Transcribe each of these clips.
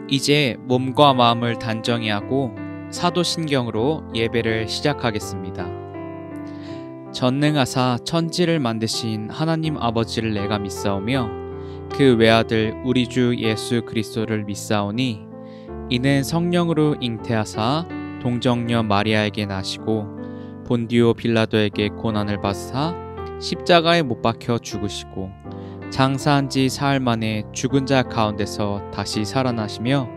이제 몸과 마음을 단정히 하고 사도신경으로 예배를 시작하겠습니다. 전능하사 천지를 만드신 하나님 아버지를 내가 믿사오며 그 외아들 우리 주 예수 그리스도를 믿사오니 이는 성령으로 잉태하사 동정녀 마리아에게 나시고 본디오 빌라도에게 고난을 받으사 십자가에 못 박혀 죽으시고 장사한 지 사흘 만에 죽은 자 가운데서 다시 살아나시며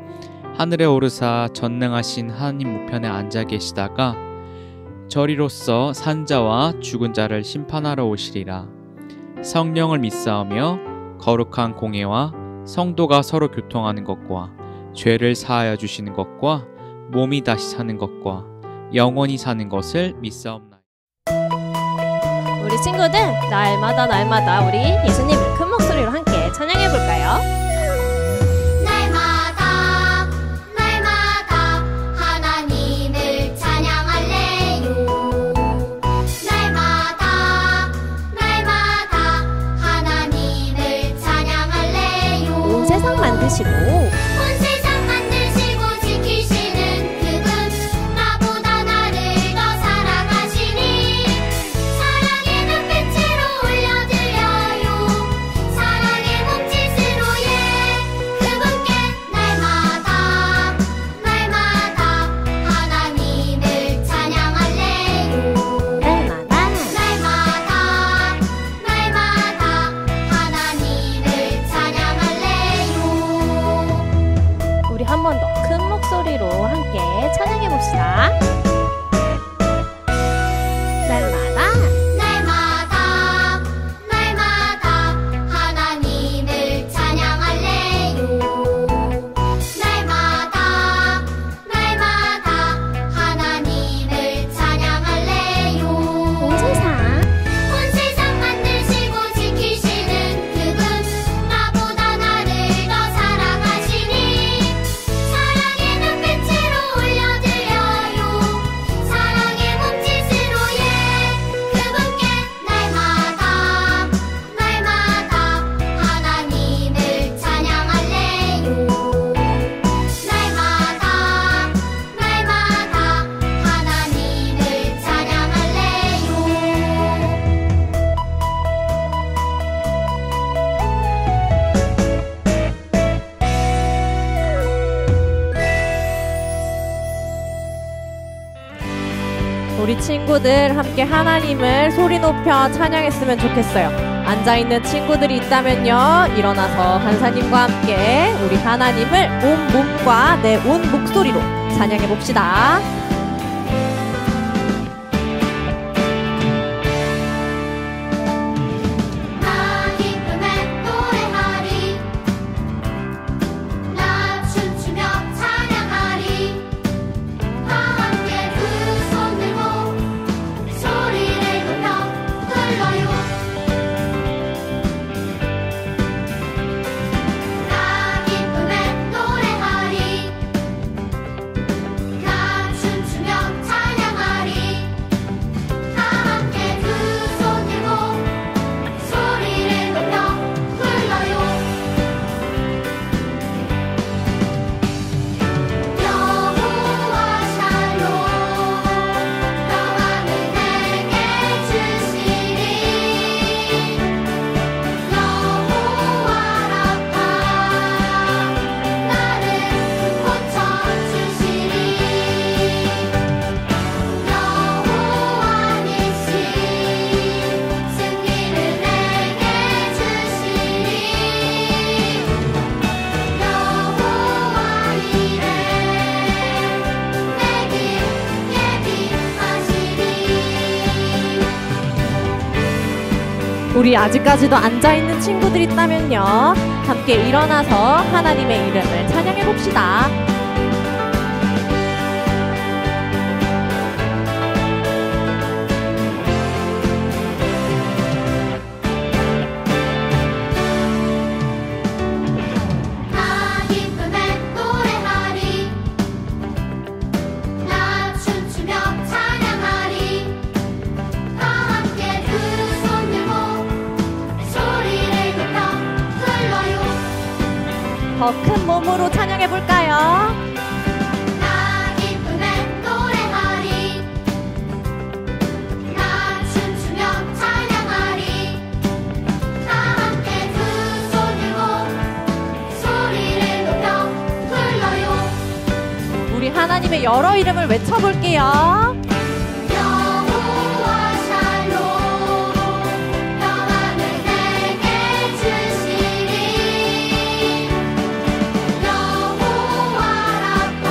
하늘에 오르사 전능하신 하나님 우편에 앉아 계시다가 저리로서 산 자와 죽은 자를 심판하러 오시리라. 성령을 믿사오며 거룩한 공예와 성도가 서로 교통하는 것과 죄를 사하여 주시는 것과 몸이 다시 사는 것과 영원히 사는 것을 믿사옵나이다. 우리 친구들, 날마다 우리 예수님을 큰 목소리로 함께 찬양해 볼까요? 날마다 하나님을 찬양할래요. 날마다 하나님을 찬양할래요. 온 세상 만드시고 온 세상 만드시고 지키시는 그분, 나보다 나를 더 사랑하시니 사랑의 눈빛으로 올려드려요. 사랑의 몸짓으로 그분께 날마다 하나님을 찬양할래요. 날마다 하나님을 찬양할래요. 우리 한 번 더 큰 목소리로 함께 찬양해 봅시다. 날마다 하나님을 찬양할래요. 날마다 하나님을 찬양할래요. 온 세상 만드시고 지키시는 그분, 나보다 나를 더 사랑하시니 사랑의 눈빛으로 올려드려요. 사랑의 몸짓으로 그분께 날마다 하나님을 찬양할래요. 날마다 하나님을 찬양할래요. 우리 친구들 함께 하나님을 소리 높여 찬양했으면 좋겠어요. 앉아있는 친구들이 있다면요, 일어나서 간사님과 함께 우리 하나님을 온 몸과 내 온 목소리로 찬양해 봅시다. 나 기쁨에 노래하리, 나 춤추며 찬양하리. 다 함께 두 손 들고 소리를 높여 불러요. 나 기쁨에 노래하리, 나 춤추며 찬양하리. 다 함께 두 손 들고 소리를 높여 불러요. 여호와 샬롬, 평안을 내게 주시리. 여호와 라파, 나를 고쳐주시리. 여호와 니시, 승리를 내게 주시리. 여호와 이레, 내게 예비하시리. 우리 아직까지도 앉아있는 친구들 있다면요, 함께 일어나서 하나님의 이름을 찬양해 봅시다. 나 기쁨에 노래하리, 나 춤추며 찬양하리. 다 함께 두 손 들고 소리를 높여 불러요. 더 큰 몸으로 찬양해 볼까요? 여러 이름을 외쳐볼게요. 여호와 샬롬 평안을 내게 주시리 여호와 라파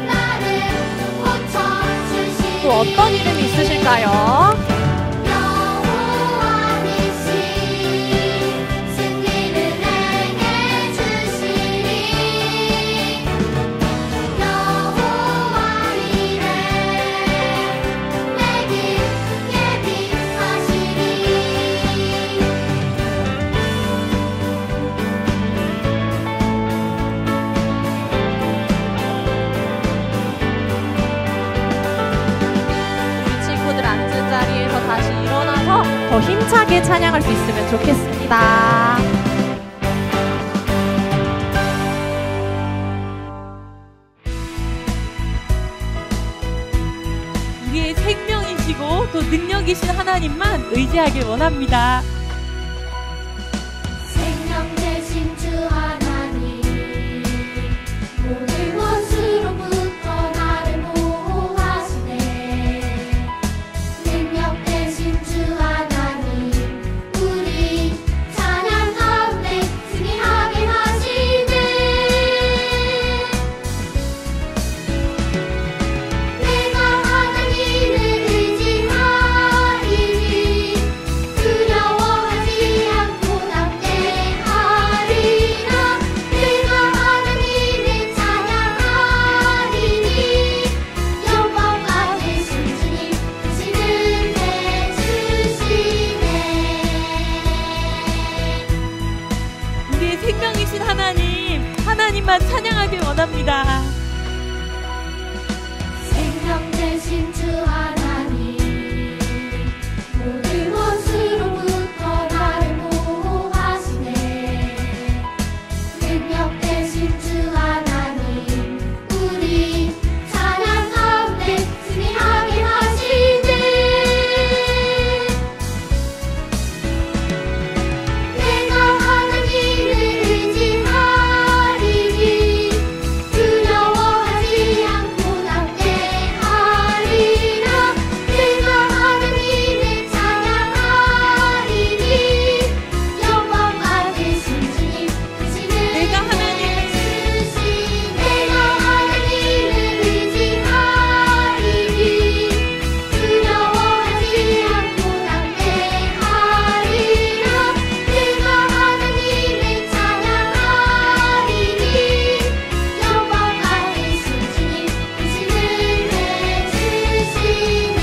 나를 고쳐주시리 또 어떤 이름이 있으실까요? 여호와 니시 승리를 내게 주시리 여호와 이레 내게 예비하시리 우리 친구들 앉은 자리에서 다시 일어나서 더 힘차게 찬양할 수 있으면 좋겠습니다. 우리의 생명이시고 또 능력이신 하나님만 의지하길 원합니다. 생명 되신 주 하나님 모든 것으로부터 나를 보호하시네 능력 되신 주 하나님 우리 찬양 가운데 승리하게 하시네 내가 하나님을 의지하리니 두려워하지 않고 담대하리라 내가 하나님을 찬양하리니 영광 받으신 주님 크신 은혜 주시네 우리의 생명이신 하나님만 찬양하길 원합니다. 생명 되신 주 하나님 모든 것으로부터 나를 보호하시네 능력 되신 주 하나님 우리 찬양 가운데 승리하게 하시네 내가 하나님을 의지하리니 두려워하지 않고 담대하리라 내가 하나님을 찬양하리니 영광 받으신 주님 크신 은혜 주시네 내가 하나님을 의지하리니 두려워하지 않고 담대하리라 내가 하나님을 찬양하리니 영광 받으신 주님 크신 은혜 주시네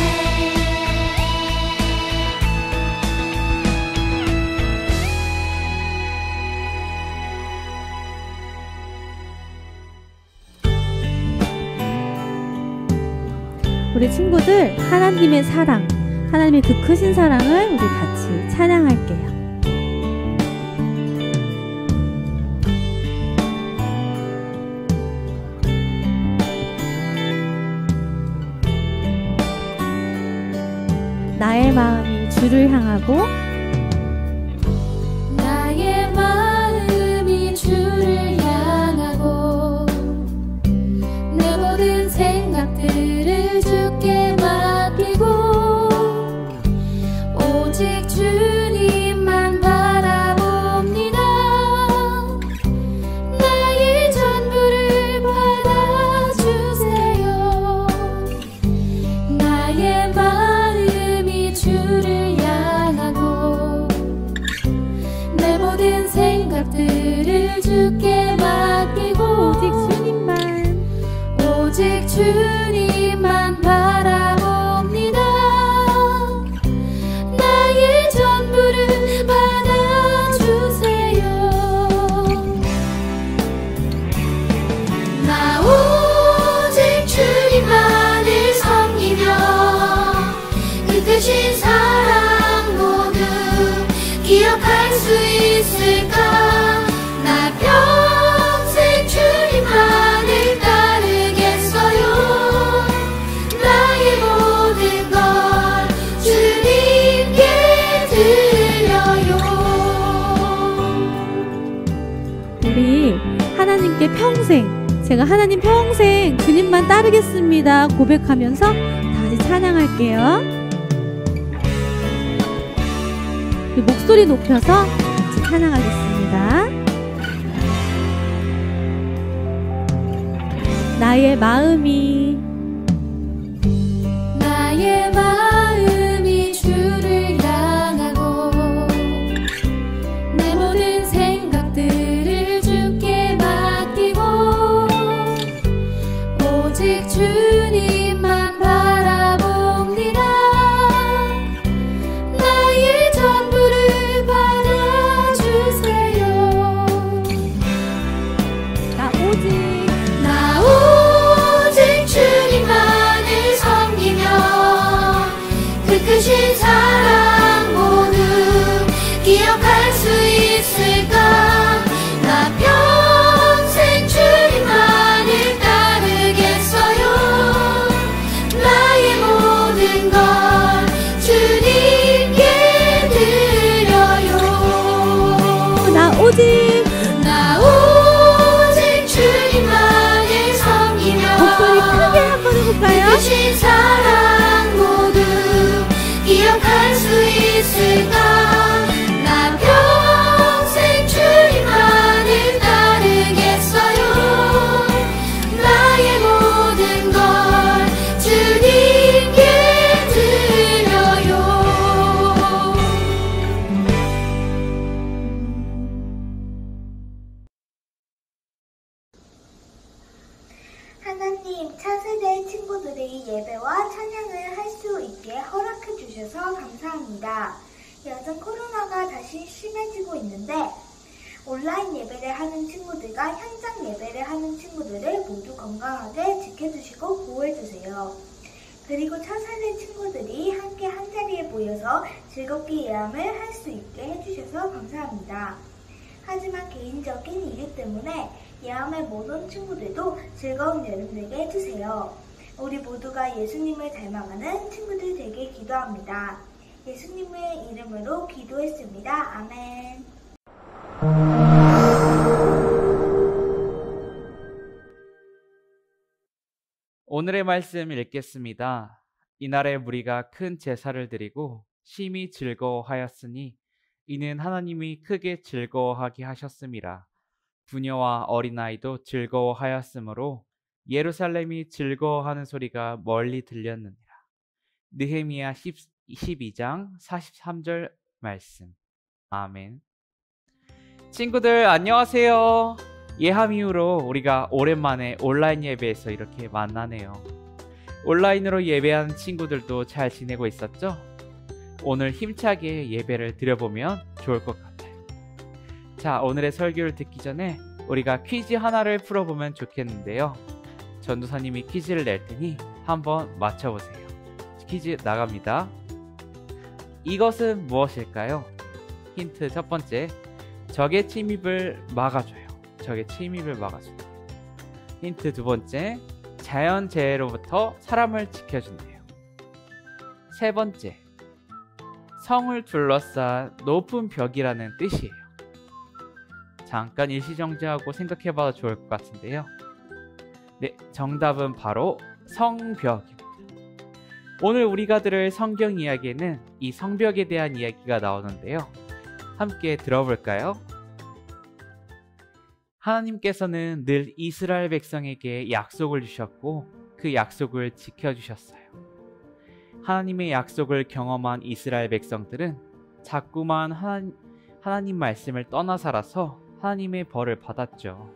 우리 친구들 하나님의 사랑, 하나님의 그 크신 사랑을 우리 같이 찬양할게요. 나의 마음이 주를 향하고 나의 마음이 주를 향하고 내 모든 생각들을 주께 맡기고 오직 주님만 바라봅니다 나의 전부를 받아주세요 나의 마음이 주를 향하고 내 모든 생각들을 주께 맡기고 오직 주님만 바라봅니다 나의 전부를 받아주세요 나 오직 주님만을 섬기며 그 크신 사랑 모두 기억할 수 있을까 나 평생 주님만을 따르겠어요 나의 제가 하나님 평생 주님만 따르겠습니다 고백하면서 다시 찬양할게요. 목소리 높여서 같이 찬양하겠습니다. 나의 마음이 주를 향하고 내 모든 생각들을 주께 맡기고 오직 주님만 바라봅니다. 나의 전부를 받아주세요. 나 오직 주님만을 섬기며 그 크신 사랑 모두 기억할 수 있을까? 나 평생 주님만을 따르겠어요. 나의 모든 걸 주님께 드려요. 나 오직 주님만을 섬기며 목소리 크게 한번 해볼까요? 그 크신 사랑 모두 기억할 수 있을까? 나 평생 주님만을 따르겠어요. 나의 모든 걸 주님께 드려요. 하나님, 차세대 친구들이 예배와 찬양을 할 수 있게 허락해 주셔서 감사합니다. 요즘 코로나가 다시 심해지고 있는데 온라인 예배를 하는 친구들과 현장 예배를 하는 친구들을 모두 건강하게 지켜주시고 보호해주세요. 그리고 차세대 친구들이 함께 한자리에 모여서 즐겁게 예함을 할 수 있게 해주셔서 감사합니다. 하지만 개인적인 이유 때문에 예함을 못 온 친구들도 즐거운 여름 되게 해주세요. 우리 모두가 예수님을 닮아가는 친구들 되게 기도합니다. 예수님의 이름으로 기도했습니다. 아멘. 오늘의 말씀 읽겠습니다. 이날에 무리가 큰 제사를 드리고 심히 즐거워하였으니 이는 하나님이 크게 즐거워하게 하셨음이라. 부녀와 어린아이도 즐거워하였으므로 예루살렘이 즐거워하는 소리가 멀리 들렸느니라. 느헤미야 12장 43절 말씀. 아멘. 친구들 안녕하세요. 예함 이후로 우리가 오랜만에 온라인 예배에서 이렇게 만나네요. 온라인으로 예배하는 친구들도 잘 지내고 있었죠? 오늘 힘차게 예배를 드려보면 좋을 것 같아요. 자, 오늘의 설교를 듣기 전에 우리가 퀴즈 하나를 풀어보면 좋겠는데요. 전도사님이 퀴즈를 낼 테니 한번 맞춰보세요. 퀴즈 나갑니다. 이것은 무엇일까요? 힌트 첫 번째, 적의 침입을 막아줘요. 적의 침입을 막아줘요. 힌트 두 번째, 자연재해로부터 사람을 지켜준대요. 세 번째, 성을 둘러싼 높은 벽이라는 뜻이에요. 잠깐 일시정지하고 생각해봐도 좋을 것 같은데요. 네, 정답은 바로 성벽입니다. 오늘 우리가 들을 성경 이야기에는 이 성벽에 대한 이야기가 나오는데요. 함께 들어볼까요? 하나님께서는 늘 이스라엘 백성에게 약속을 주셨고 그 약속을 지켜주셨어요. 하나님의 약속을 경험한 이스라엘 백성들은 자꾸만 하나님 말씀을 떠나 살아서 하나님의 벌을 받았죠.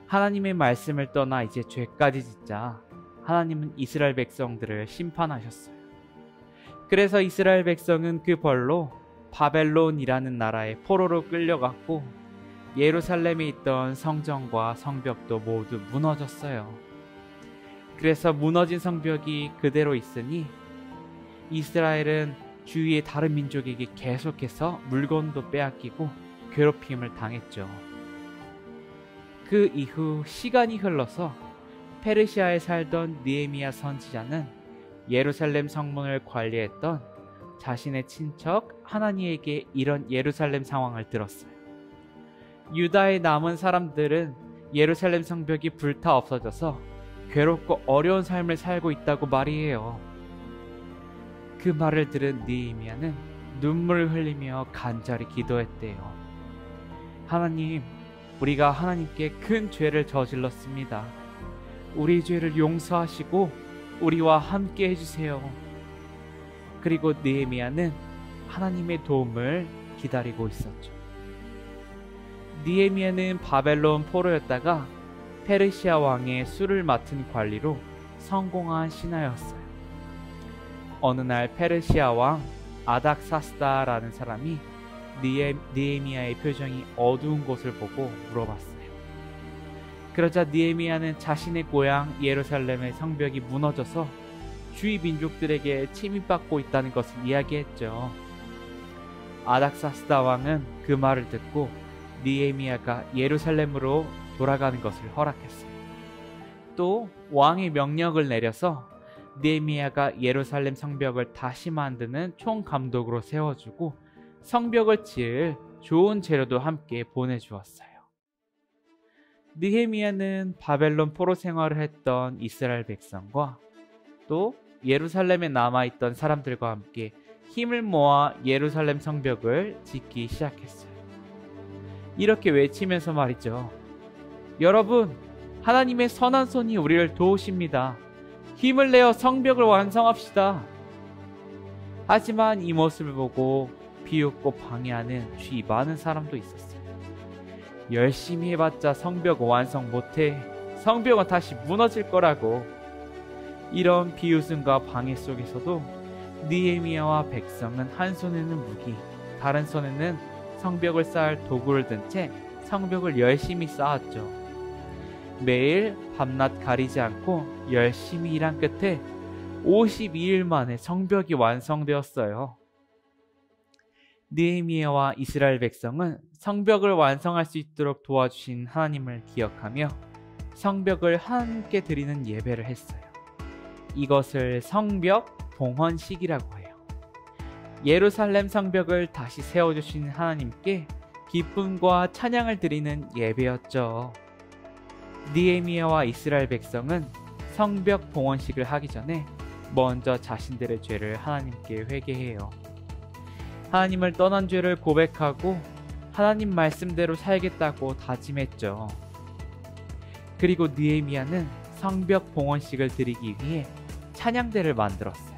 하나님의 말씀을 떠나 이제 죄까지 짓자 하나님은 이스라엘 백성들을 심판하셨어요. 그래서 이스라엘 백성은 그 벌로 바벨론이라는 나라의 포로로 끌려갔고 예루살렘에 있던 성전과 성벽도 모두 무너졌어요. 그래서 무너진 성벽이 그대로 있으니 이스라엘은 주위의 다른 민족에게 계속해서 물건도 빼앗기고 괴롭힘을 당했죠. 그 이후 시간이 흘러서 페르시아에 살던 느헤미야 선지자는 예루살렘 성문을 관리했던 자신의 친척 하나니에게 이런 예루살렘 상황을 들었어요. 유다에 남은 사람들은 예루살렘 성벽이 불타 없어져서 괴롭고 어려운 삶을 살고 있다고 말이에요. 그 말을 들은 느헤미야는 눈물을 흘리며 간절히 기도했대요. 하나님, 우리가 하나님께 큰 죄를 저질렀습니다. 우리 죄를 용서하시고 우리와 함께 해주세요. 그리고 느헤미야는 하나님의 도움을 기다리고 있었죠. 느헤미야는 바벨론 포로였다가 페르시아 왕의 수를 맡은 관리로 성공한 신하였어요. 어느 날 페르시아 왕 아닥사스다라는 사람이 느헤미야의 표정이 어두운 것을 보고 물어봤어요. 그러자 느헤미야는 자신의 고향 예루살렘의 성벽이 무너져서 주위 민족들에게 침입받고 있다는 것을 이야기했죠. 아닥사스다 왕은 그 말을 듣고 느헤미야가 예루살렘으로 돌아가는 것을 허락했어요. 또 왕의 명령을 내려서 느헤미야가 예루살렘 성벽을 다시 만드는 총감독으로 세워주고 성벽을 지을 좋은 재료도 함께 보내주었어요. 느헤미야는 바벨론 포로 생활을 했던 이스라엘 백성과 또 예루살렘에 남아있던 사람들과 함께 힘을 모아 예루살렘 성벽을 짓기 시작했어요. 이렇게 외치면서 말이죠. 여러분, 하나님의 선한 손이 우리를 도우십니다. 힘을 내어 성벽을 완성합시다. 하지만 이 모습을 보고 비웃고 방해하는 주위 많은 사람도 있었어요. 열심히 해봤자 성벽 완성 못해. 성벽은 다시 무너질 거라고. 이런 비웃음과 방해 속에서도 느헤미야와 백성은 한 손에는 무기, 다른 손에는 성벽을 쌓을 도구를 든 채 성벽을 열심히 쌓았죠. 매일 밤낮 가리지 않고 열심히 일한 끝에 52일 만에 성벽이 완성되었어요. 느헤미야와 이스라엘 백성은 성벽을 완성할 수 있도록 도와주신 하나님을 기억하며 성벽을 함께 드리는 예배를 했어요. 이것을 성벽 봉헌식이라고 해요. 예루살렘 성벽을 다시 세워주신 하나님께 기쁨과 찬양을 드리는 예배였죠. 느헤미야와 이스라엘 백성은 성벽 봉헌식을 하기 전에 먼저 자신들의 죄를 하나님께 회개해요. 하나님을 떠난 죄를 고백하고 하나님 말씀대로 살겠다고 다짐했죠. 그리고 느헤미야는 성벽 봉헌식을 드리기 위해 찬양대를 만들었어요.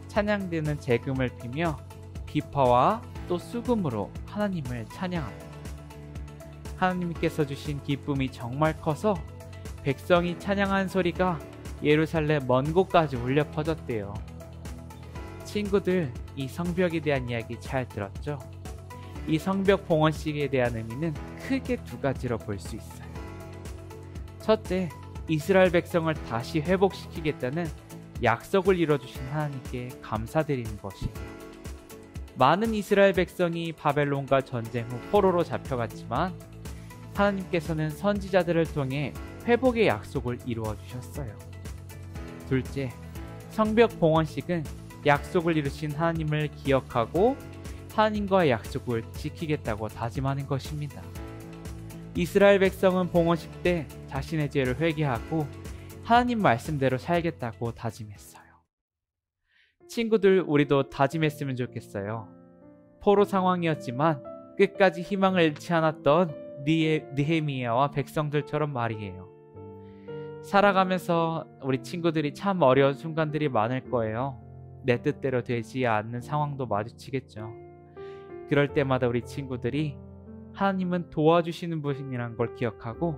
찬양대는 재금을 피며 비파와 또 수금으로 하나님을 찬양합니다. 하나님께서 주신 기쁨이 정말 커서 백성이 찬양한 소리가 예루살렘 먼 곳까지 울려 퍼졌대요. 친구들, 이 성벽에 대한 이야기 잘 들었죠? 이 성벽 봉헌식에 대한 의미는 크게 두 가지로 볼 수 있어요. 첫째, 이스라엘 백성을 다시 회복시키겠다는 약속을 이뤄주신 하나님께 감사드리는 것이에요. 많은 이스라엘 백성이 바벨론과 전쟁 후 포로로 잡혀갔지만 하나님께서는 선지자들을 통해 회복의 약속을 이루어 주셨어요. 둘째, 성벽 봉헌식은 약속을 이루신 하나님을 기억하고 하나님과의 약속을 지키겠다고 다짐하는 것입니다. 이스라엘 백성은 봉헌식 때 자신의 죄를 회개하고 하나님 말씀대로 살겠다고 다짐했어요. 친구들, 우리도 다짐했으면 좋겠어요. 포로 상황이었지만 끝까지 희망을 잃지 않았던 느헤미야와 백성들처럼 말이에요. 살아가면서 우리 친구들이 참 어려운 순간들이 많을 거예요. 내 뜻대로 되지 않는 상황도 마주치겠죠. 그럴 때마다 우리 친구들이 하나님은 도와주시는 분이란 걸 기억하고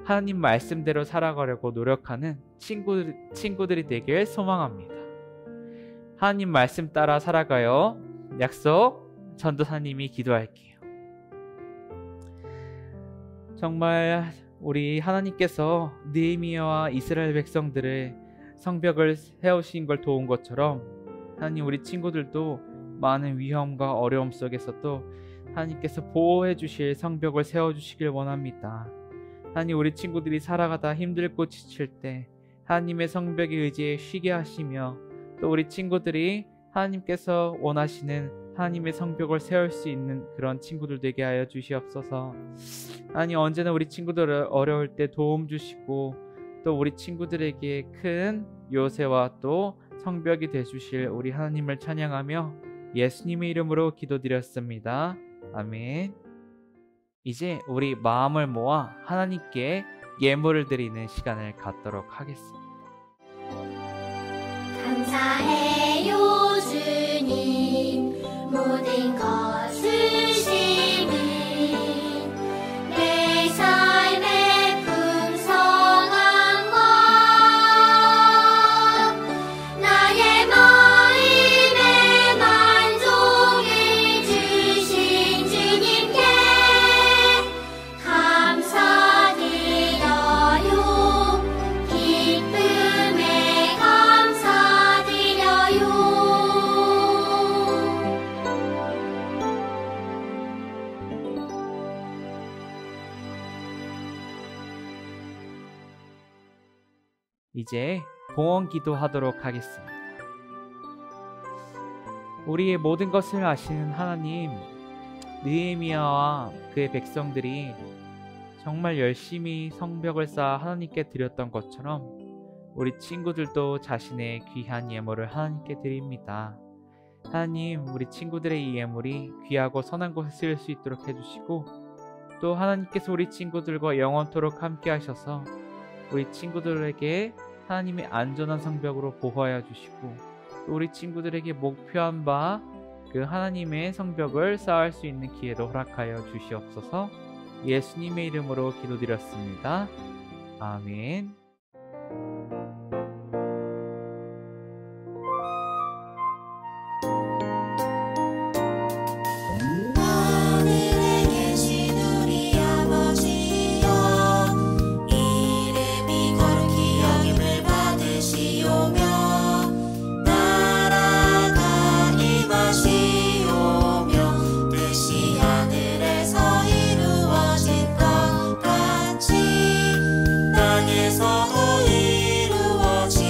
하나님 말씀대로 살아가려고 노력하는 친구들이 되길 소망합니다. 하나님 말씀 따라 살아가요. 약속. 전도사님이 기도할게요. 정말 우리 하나님께서 느헤미야와 이스라엘 백성들의 성벽을 세우신 걸 도운 것처럼 하나님, 우리 친구들도 많은 위험과 어려움 속에서도 하나님께서 보호해 주실 성벽을 세워주시길 원합니다. 하나님, 우리 친구들이 살아가다 힘들고 지칠 때 하나님의 성벽에 의지해 쉬게 하시며 또 우리 친구들이 하나님께서 원하시는 하나님의 성벽을 세울 수 있는 그런 친구들 되게 하여 주시옵소서. 하나님, 언제나 우리 친구들 어려울 때 도움 주시고 또 우리 친구들에게 큰 요새와 또 성벽이 되주실 우리 하나님을 찬양하며 예수님의 이름으로 기도드렸습니다. 아멘. 이제 우리 마음을 모아 하나님께 예물을 드리는 시간을 갖도록 하겠습니다. 감사해요 주님, 모든 것을 주시니 내 삶의 풍성함과 나의 마음의 만족을 주신 주님께 감사드려요. 기쁨에 감사드려요. 이제 봉헌 기도하도록 하겠습니다. 우리의 모든 것을 아시는 하나님, 느헤미야와 그의 백성들이 정말 열심히 성벽을 쌓아 하나님께 드렸던 것처럼 우리 친구들도 자신의 귀한 예물을 하나님께 드립니다. 하나님, 우리 친구들의 이 예물이 귀하고 선한 곳에 쓰일 수 있도록 해주시고 또 하나님께서 우리 친구들과 영원토록 함께 하셔서 우리 친구들에게 하나님의 안전한 성벽으로 보호하여 주시고 또 우리 친구들에게 목표한 바 그 하나님의 성벽을 쌓을 수 있는 기회도 허락하여 주시옵소서. 예수님의 이름으로 기도드렸습니다. 아멘. 하늘에 계신 우리 아버지여, 이름이 거룩히 여김을 받으시오며 나라가 임하시오며 뜻이 하늘에서 이루어진 것 같이 땅에서도 이루어지이다.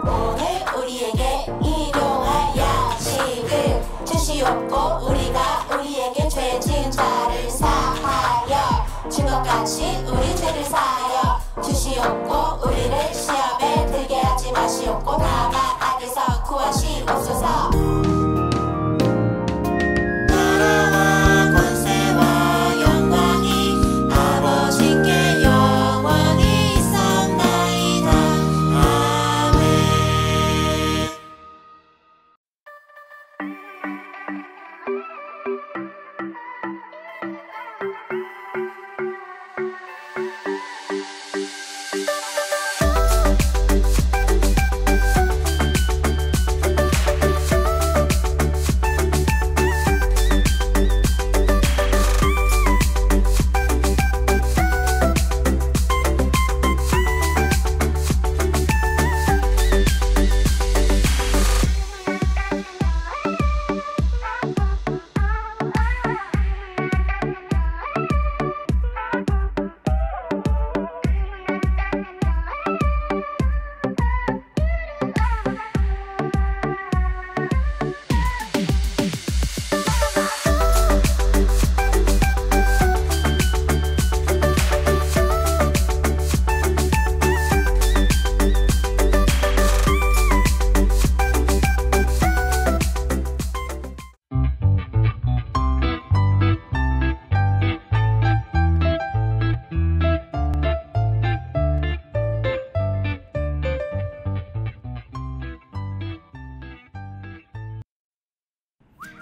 오늘 우리에게 일용할 양식을 주시옵고 우리가 우리에게 죄 지은 자를 사하여 준 것 같이 우리 죄를 사하여 주시옵고 우리를 시험에 들게 하지 마시옵고 다만 악에서 구하시옵소서. 나라와 권세와 영광이 아버지께 영원히 있사옵나이다. 아멘.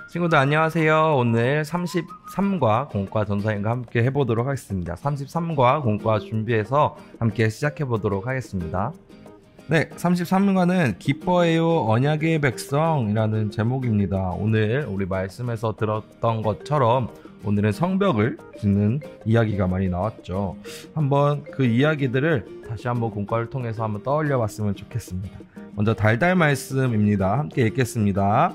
친구들 안녕하세요. 오늘 33과 공과 전사님과 함께 해보도록 하겠습니다. 33과 공과 준비해서 함께 시작해보도록 하겠습니다. 네, 33과는 기뻐해요 언약의 백성이라는 제목입니다. 오늘 우리 말씀에서 들었던 것처럼 오늘은 성벽을 짓는 이야기가 많이 나왔죠. 한번 그 이야기들을 다시 한번 공과를 통해서 한번 떠올려 봤으면 좋겠습니다. 먼저 달달 말씀입니다. 함께 읽겠습니다.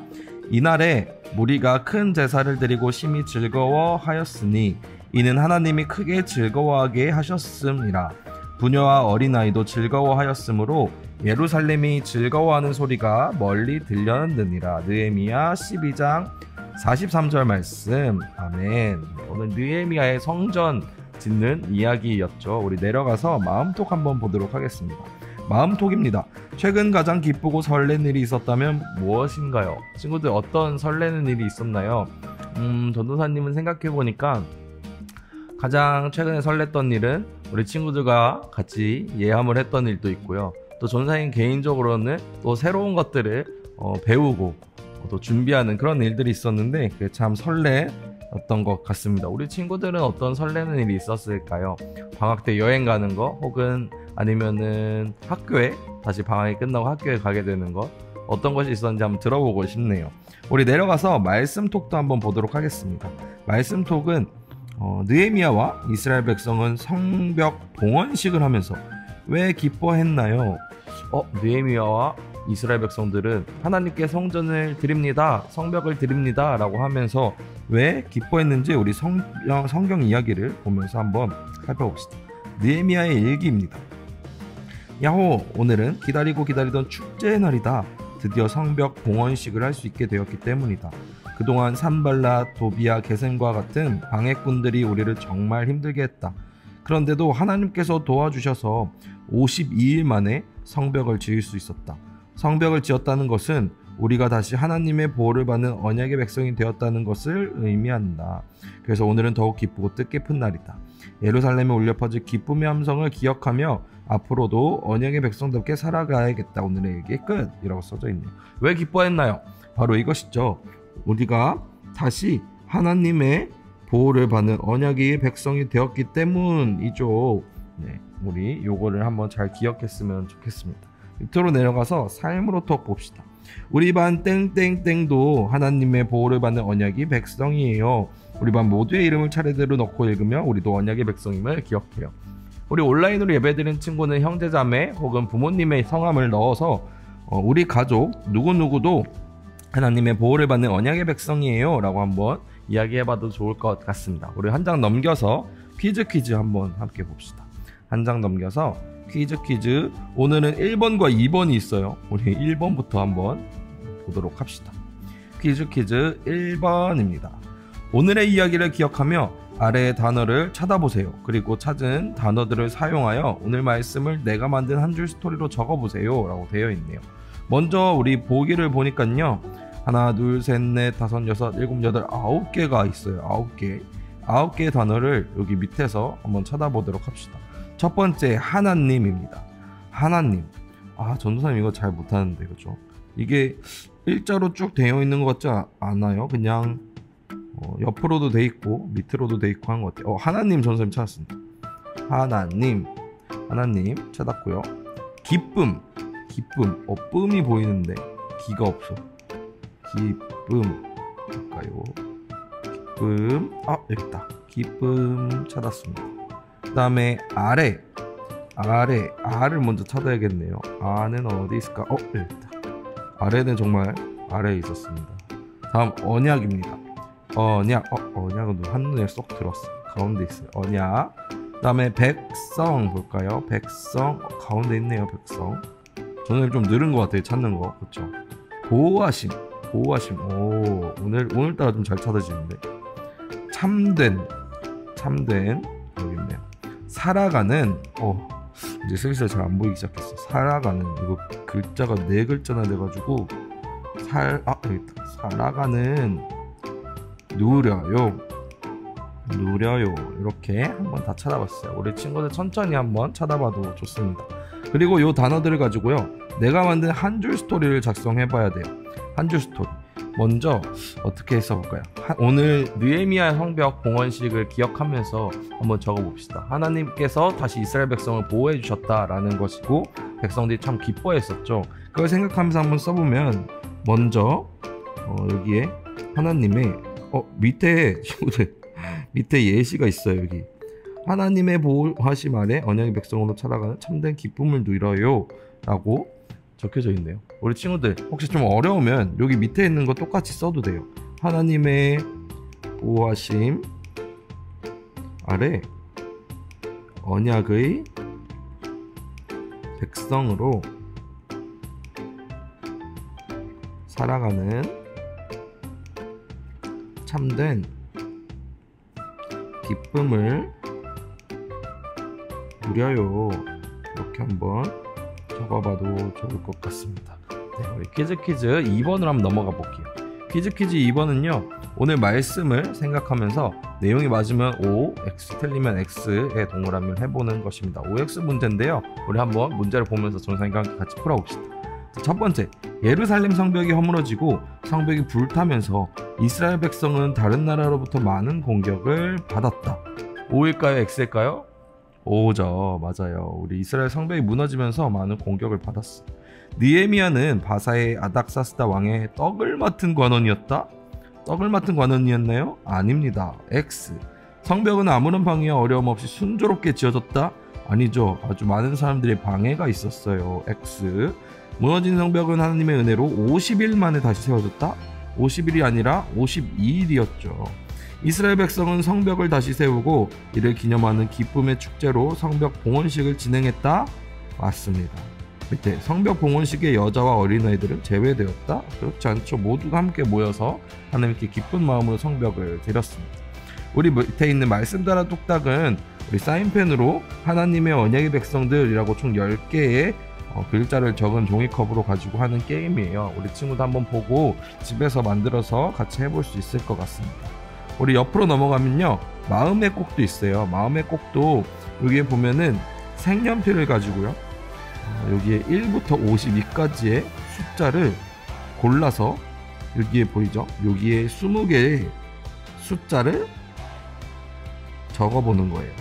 이날에 무리가 큰 제사를 드리고 심히 즐거워하였으니 이는 하나님이 크게 즐거워하게 하셨음이라. 부녀와 어린아이도 즐거워하였으므로 예루살렘이 즐거워하는 소리가 멀리 들렸느니라. 느헤미야 12장 43절 말씀. 아멘. 오늘 느헤미야의 성전 짓는 이야기였죠. 우리 내려가서 마음톡 한번 보도록 하겠습니다. 마음톡입니다. 최근 가장 기쁘고 설레는 일이 있었다면 무엇인가요? 친구들 어떤 설레는 일이 있었나요? 전도사님은 생각해보니까 가장 최근에 설렜던 일은 우리 친구들과 같이 예함을 했던 일도 있고요. 또 전도사님 개인적으로는 또 새로운 것들을 배우고 또 준비하는 그런 일들이 있었는데 그게 참 설레었던 것 같습니다. 우리 친구들은 어떤 설레는 일이 있었을까요? 방학 때 여행 가는 거 혹은 아니면은 학교에 다시 방학이 끝나고 학교에 가게 되는 것 어떤 것이 있었는지 한번 들어보고 싶네요. 우리 내려가서 말씀톡도 한번 보도록 하겠습니다. 말씀톡은 느헤미야와 이스라엘 백성은 성벽 봉헌식을 하면서 왜 기뻐했나요? 느헤미야와 이스라엘 백성들은 하나님께 성전을 드립니다, 성벽을 드립니다 라고 하면서 왜 기뻐했는지 우리 성경 이야기를 보면서 한번 살펴봅시다. 느헤미야의 일기입니다. 야호, 오늘은 기다리고 기다리던 축제의 날이다. 드디어 성벽 봉헌식을 할 수 있게 되었기 때문이다. 그동안 산발랏, 도비야, 게셈과 같은 방해꾼들이 우리를 정말 힘들게 했다. 그런데도 하나님께서 도와주셔서 52일 만에 성벽을 지을 수 있었다. 성벽을 지었다는 것은 우리가 다시 하나님의 보호를 받는 언약의 백성이 되었다는 것을 의미한다. 그래서 오늘은 더욱 기쁘고 뜻깊은 날이다. 예루살렘에 울려 퍼질 기쁨의 함성을 기억하며 앞으로도 언약의 백성답게 살아가야겠다. 오늘의 얘기 끝! 이라고 써져 있네요. 왜 기뻐했나요? 바로 이것이죠. 우리가 다시 하나님의 보호를 받는 언약의 백성이 되었기 때문이죠. 네, 우리 요거를 한번 잘 기억했으면 좋겠습니다. 밑으로 내려가서 삶으로 톡 봅시다. 우리 반 땡땡땡도 하나님의 보호를 받는 언약의 백성이에요. 우리 반 모두의 이름을 차례대로 넣고 읽으며 우리도 언약의 백성임을 기억해요. 우리 온라인으로 예배드린 친구는 형제자매 혹은 부모님의 성함을 넣어서 우리 가족 누구누구도 하나님의 보호를 받는 언약의 백성이에요 라고 한번 이야기해봐도 좋을 것 같습니다. 우리 한 장 넘겨서 퀴즈 한번 함께 봅시다. 한 장 넘겨서 퀴즈. 오늘은 1번과 2번이 있어요. 우리 1번부터 한번 보도록 합시다. 퀴즈 1번입니다. 오늘의 이야기를 기억하며 아래의 단어를 찾아보세요. 그리고 찾은 단어들을 사용하여 오늘 말씀을 내가 만든 한 줄 스토리로 적어보세요 라고 되어 있네요. 먼저 우리 보기를 보니까요, 하나, 둘, 셋, 넷, 다섯, 여섯, 일곱, 여덟, 9개가 있어요. 9개의 단어를 여기 밑에서 한번 찾아보도록 합시다. 첫 번째, 하나님입니다. 하나님. 전도사님 이거 잘 못하는데, 그죠? 이게 일자로 쭉 되어 있는 것 같지 않아요? 그냥 옆으로도 돼 있고 밑으로도 돼 있고 한 것 같아요. 하나님 전도사님 찾았습니다. 하나님 찾았고요. 기쁨. 쁨이 보이는데 기가 없어. 기쁨 볼까요? 기쁨. 여기 있다. 기쁨 찾았습니다. 그 다음에 아래를 먼저 찾아야겠네요. 아는 어디 있을까? 여기 있다. 아래는 정말 아래에 있었습니다. 다음 언약입니다. 언약은 한눈에 쏙 들었어. 가운데 있어요. 언약. 그 다음에 백성 볼까요? 백성. 가운데 있네요. 백성. 저는 좀 늘은 것 같아요. 찾는 거. 그쵸? 보호하심. 오늘따라 좀 잘 찾아지는데. 참된 여기 있네요. 살아가는. 이제 슬슬 잘 안 보이기 시작했어. 살아가는. 이거 글자가 4글자나 돼가지고 여기 있다. 살아가는. 누려요. 이렇게 한번 다 찾아봤어요. 우리 친구들 천천히 한번 찾아봐도 좋습니다. 그리고 요 단어들을 가지고요, 내가 만든 한 줄 스토리를 작성해 봐야 돼요. 한 줄 스토리. 먼저 어떻게 써볼까요? 오늘 느헤미야 성벽 봉헌식을 기억하면서 한번 적어봅시다. 하나님께서 다시 이스라엘 백성을 보호해 주셨다라는 것이고 백성들이 참 기뻐했었죠. 그걸 생각하면서 한번 써보면 먼저 여기에 하나님의 밑에 예시가 있어요. 여기 하나님의 보호하심 아래 언약의 백성으로 살아가는 참된 기쁨을 누려요 라고 적혀져 있네요. 우리 친구들 혹시 좀 어려우면 여기 밑에 있는 거 똑같이 써도 돼요. 하나님의 보호하심 아래 언약의 백성으로 살아가는 참된 기쁨을 누려요. 이렇게 한번 적어봐도 좋을 것 같습니다. 네, 우리 퀴즈 2번으로 한번 넘어가 볼게요. 퀴즈 2번은요, 오늘 말씀을 생각하면서 내용이 맞으면 O, X 틀리면 X의 동그라미를 해보는 것입니다. OX 문제인데요, 우리 한번 문제를 보면서 전사님과 함께 같이 풀어봅시다. 첫 번째, 예루살렘 성벽이 허물어지고 성벽이 불타면서 이스라엘 백성은 다른 나라로부터 많은 공격을 받았다. O일까요? X일까요? O죠. 맞아요. 우리 이스라엘 성벽이 무너지면서 많은 공격을 받았어. 느헤미야는 바사의 아닥사스다 왕의 떡을 맡은 관원이었다? 떡을 맡은 관원이었나요? 아닙니다. X. 성벽은 아무런 방해와 어려움 없이 순조롭게 지어졌다? 아니죠. 아주 많은 사람들의 방해가 있었어요. X. 무너진 성벽은 하나님의 은혜로 50일 만에 다시 세워졌다? 50일이 아니라 52일이었죠. 이스라엘 백성은 성벽을 다시 세우고 이를 기념하는 기쁨의 축제로 성벽 봉헌식을 진행했다? 맞습니다. 밑에 성벽 봉헌식에 여자와 어린아이들은 제외되었다? 그렇지 않죠. 모두가 함께 모여서 하나님께 기쁜 마음으로 성벽을 드렸습니다. 우리 밑에 있는 말씀 따라 뚝딱은 우리 사인펜으로 하나님의 언약의 백성들이라고 총 10개의 글자를 적은 종이컵으로 가지고 하는 게임이에요. 우리 친구도 한번 보고 집에서 만들어서 같이 해볼 수 있을 것 같습니다. 우리 옆으로 넘어가면요, 마음의 꼭도 있어요. 마음의 꼭도 여기에 보면은 색연필을 가지고요, 여기에 1부터 52까지의 숫자를 골라서 여기에 보이죠? 여기에 20개의 숫자를 적어보는 거예요.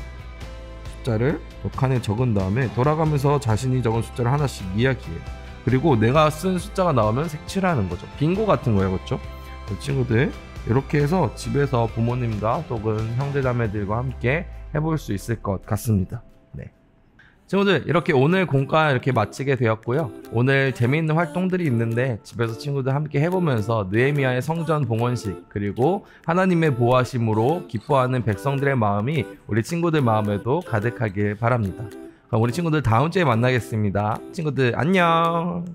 숫자를 몇 칸에 적은 다음에 돌아가면서 자신이 적은 숫자를 하나씩 이야기해요. 그리고 내가 쓴 숫자가 나오면 색칠하는 거죠. 빙고 같은 거예요. 그렇죠? 친구들 이렇게 해서 집에서 부모님과 혹은 형제자매들과 함께 해볼 수 있을 것 같습니다. 네. 친구들, 이렇게 오늘 공과 이렇게 마치게 되었고요. 오늘 재미있는 활동들이 있는데 집에서 친구들 함께 해보면서 느헤미야의 성전 봉헌식, 그리고 하나님의 보호하심으로 기뻐하는 백성들의 마음이 우리 친구들 마음에도 가득하길 바랍니다. 그럼 우리 친구들 다음 주에 만나겠습니다. 친구들 안녕.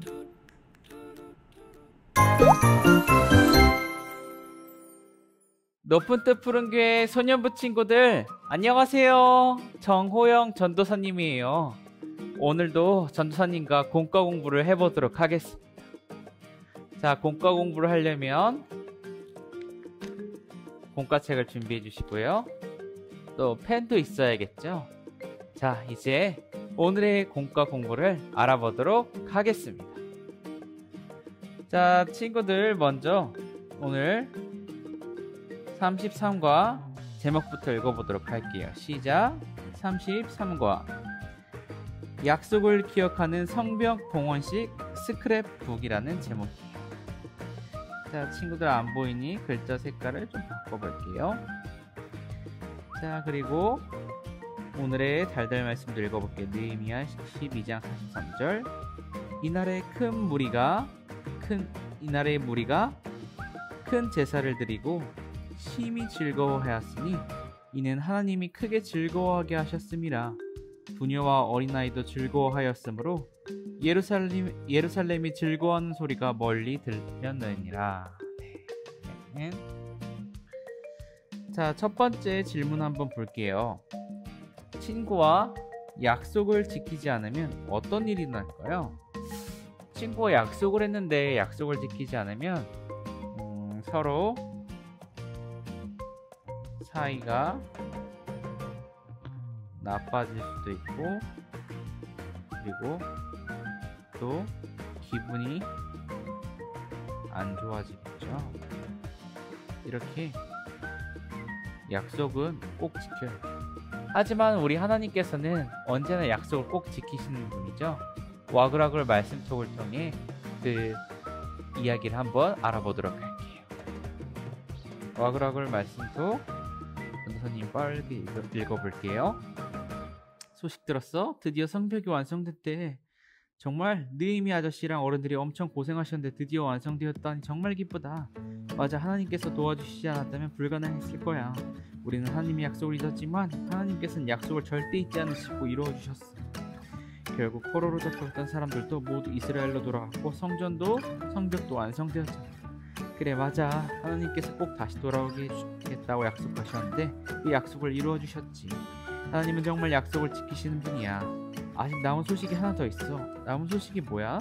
높은 뜻 푸른 교회 소년부 친구들 안녕하세요. 정호영 전도사님이에요. 오늘도 전도사님과 공과 공부를 해보도록 하겠습니다. 자, 공과 공부를 하려면 공과책을 준비해 주시고요. 또 펜도 있어야겠죠. 자, 이제 오늘의 공과 공부를 알아보도록 하겠습니다. 자, 친구들 먼저 오늘 33과 제목부터 읽어보도록 할게요. 시작. 33과 약속을 기억하는 성벽 봉헌식 스크랩북이라는 제목이에요. 자, 친구들 안 보이니 글자 색깔을 좀 바꿔볼게요. 자, 그리고 오늘의 달달 말씀도 읽어볼게요. 느헤미야 12장 43절. 이날의 무리가 큰 제사를 드리고 심히 즐거워하였으니 이는 하나님이 크게 즐거워하게 하셨음이라. 부녀와 어린아이도 즐거워하였으므로 예루살렘이 즐거워하는 소리가 멀리 들렸느니라. 네. 자, 첫 번째 질문 한번 볼게요. 친구와 약속을 지키지 않으면 어떤 일이 날까요? 친구와 약속을 했는데 약속을 지키지 않으면 서로 사이가 나빠질 수도 있고, 그리고 또 기분이 안 좋아지겠죠. 이렇게 약속은 꼭 지켜야 돼요. 하지만 우리 하나님께서는 언제나 약속을 꼭 지키시는 분이죠. 와그라글 말씀톡을 통해 그 이야기를 한번 알아보도록 할게요. 와그라글 말씀톡 전도사님 빨리 읽어볼게요. 소식 들었어? 드디어 성벽이 완성됐대. 정말 느헤미야 아저씨랑 어른들이 엄청 고생하셨는데 드디어 완성되었다니 정말 기쁘다. 맞아, 하나님께서 도와주시지 않았다면 불가능했을 거야. 우리는 하나님의 약속을 잊었지만 하나님께서는 약속을 절대 잊지 않으시고 이루어주셨어. 결국 포로로 잡혀갔던 사람들도 모두 이스라엘로 돌아갔고 성벽도 완성되었잖아. 그래 맞아. 하나님께서 꼭 다시 돌아오게 해주겠다고 약속하셨는데 그 약속을 이루어 주셨지. 하나님은 정말 약속을 지키시는 분이야. 아직 남은 소식이 하나 더 있어. 남은 소식이 뭐야?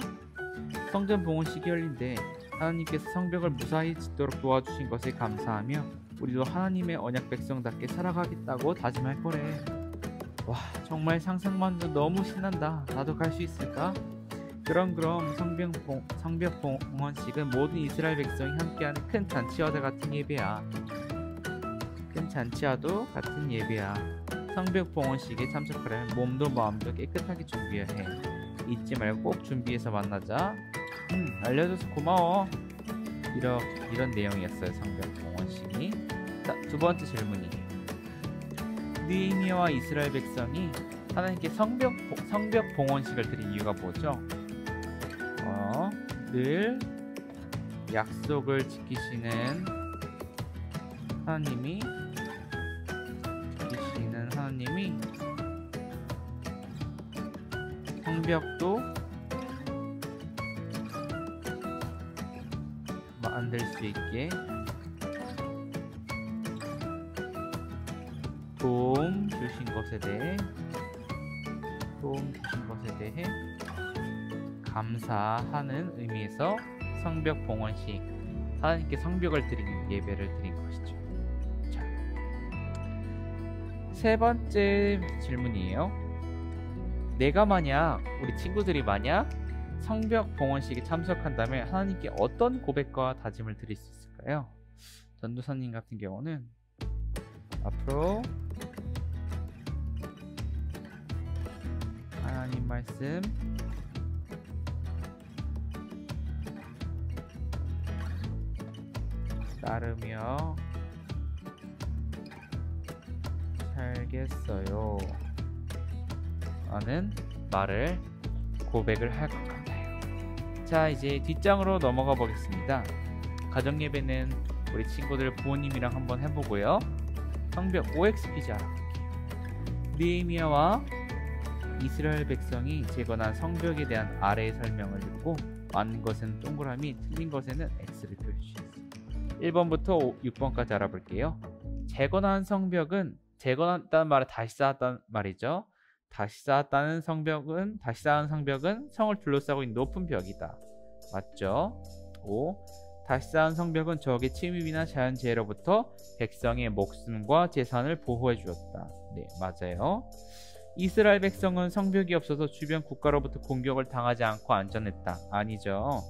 성전 봉헌식이 열린대. 하나님께서 성벽을 무사히 짓도록 도와주신 것에 감사하며 우리도 하나님의 언약 백성답게 살아가겠다고 다짐할 거래. 와, 정말 상상만 해도 너무 신난다. 나도 갈 수 있을까? 그럼 성벽 봉헌식은 모든 이스라엘 백성이 함께하는 큰 잔치와도 같은 예배야. 큰 잔치와도 같은 예배야. 성벽 봉헌식에 참석하려면 몸도 마음도 깨끗하게 준비해야 해. 잊지 말고 꼭 준비해서 만나자. 알려줘서 고마워. 이런 내용이었어요. 성벽 봉헌식이. 자, 두 번째 질문이 느헤미야와 이스라엘 백성이 하나님께 성벽 봉헌식을 드린 이유가 뭐죠? 늘 약속을 지키시는 하나님이 성벽도 만들 수 있게 도움 주신 것에 대해 감사하는 의미에서 성벽 봉헌식, 하나님께 성벽을 드리는 예배를 드린 것이죠. 자, 세 번째 질문이에요. 내가 만약, 우리 친구들이 만약 성벽 봉헌식에 참석한다면 하나님께 어떤 고백과 다짐을 드릴 수 있을까요? 전도사님 같은 경우는 앞으로 하나님 말씀 따르며 살겠어요 라는 말을 고백을 할 것 같아요. 자, 이제 뒷장으로 넘어가 보겠습니다. 가정예배는 우리 친구들 부모님이랑 한번 해보고요. 성벽 OXPG 알아볼게요. 느헤미야와 이스라엘 백성이 재건한 성벽에 대한 아래의 설명을 듣고 맞는 것에는 동그라미, 틀린 것에는 X를 표시했습니다. 1번부터 6번까지 알아볼게요. 재건한 성벽은, 재건했다는 말은 다시 쌓았다는 말이죠. 다시 쌓은 성벽은 성을 둘러싸고 있는 높은 벽이다. 맞죠? 5. 다시 쌓은 성벽은 적의 침입이나 자연재해로부터 백성의 목숨과 재산을 보호해 주었다. 네, 맞아요. 이스라엘 백성은 성벽이 없어서 주변 국가로부터 공격을 당하지 않고 안전했다. 아니죠.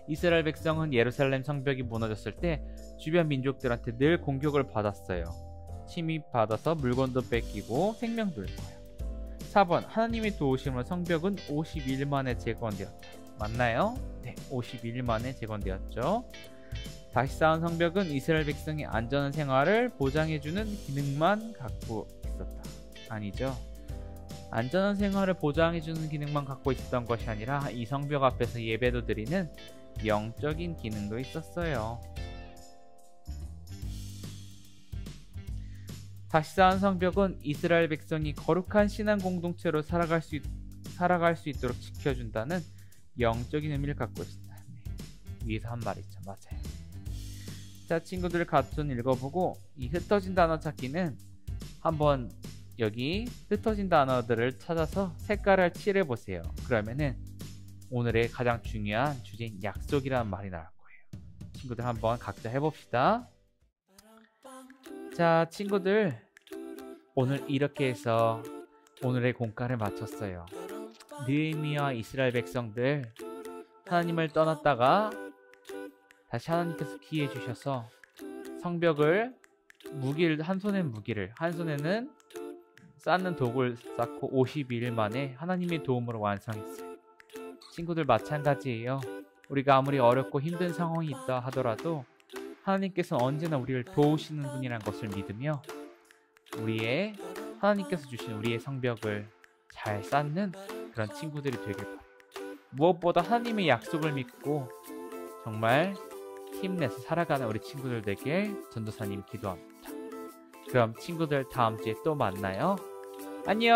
이스라엘 백성은 예루살렘 성벽이 무너졌을 때 주변 민족들한테 늘 공격을 받았어요. 침입받아서 물건도 뺏기고 생명도 잃고요. 4번, 하나님의 도우심으로 성벽은 51일 만에 재건되었다. 맞나요? 네, 51일 만에 재건되었죠. 다시 쌓은 성벽은 이스라엘 백성의 안전한 생활을 보장해주는 기능만 갖고 있었다. 아니죠. 안전한 생활을 보장해주는 기능만 갖고 있었던 것이 아니라 이 성벽 앞에서 예배도 드리는 영적인 기능도 있었어요. 다시 쌓은 성벽은 이스라엘 백성이 거룩한 신앙 공동체로 살아갈 수 있도록 지켜준다는 영적인 의미를 갖고 있습니다. 네. 위에서 한 말 있죠. 맞아요. 자, 친구들 같이 읽어보고 이 흩어진 단어 찾기는 한번 여기 흩어진 단어들을 찾아서 색깔을 칠해보세요. 그러면은 오늘의 가장 중요한 주제인 약속이라는 말이 나올 거예요. 친구들 한번 각자 해봅시다. 자, 친구들 오늘 이렇게 해서 오늘의 공과를 마쳤어요. 느헤미야와 이스라엘 백성들 하나님을 떠났다가 다시 하나님께서 기회 주셔서 성벽을 한 손에는 무기를, 한 손에는 쌓는 도구를 쌓고 52일 만에 하나님의 도움으로 완성했어요. 친구들 마찬가지예요. 우리가 아무리 어렵고 힘든 상황이 있다 하더라도 하나님께서는 언제나 우리를 도우시는 분이라는 것을 믿으며 하나님께서 주신 우리의 성벽을 잘 쌓는 그런 친구들이 되길 바라요. 무엇보다 하나님의 약속을 믿고 정말 힘내서 살아가는 우리 친구들 되길 전도사님 기도합니다. 그럼 친구들 다음 주에 또 만나요. 안녕.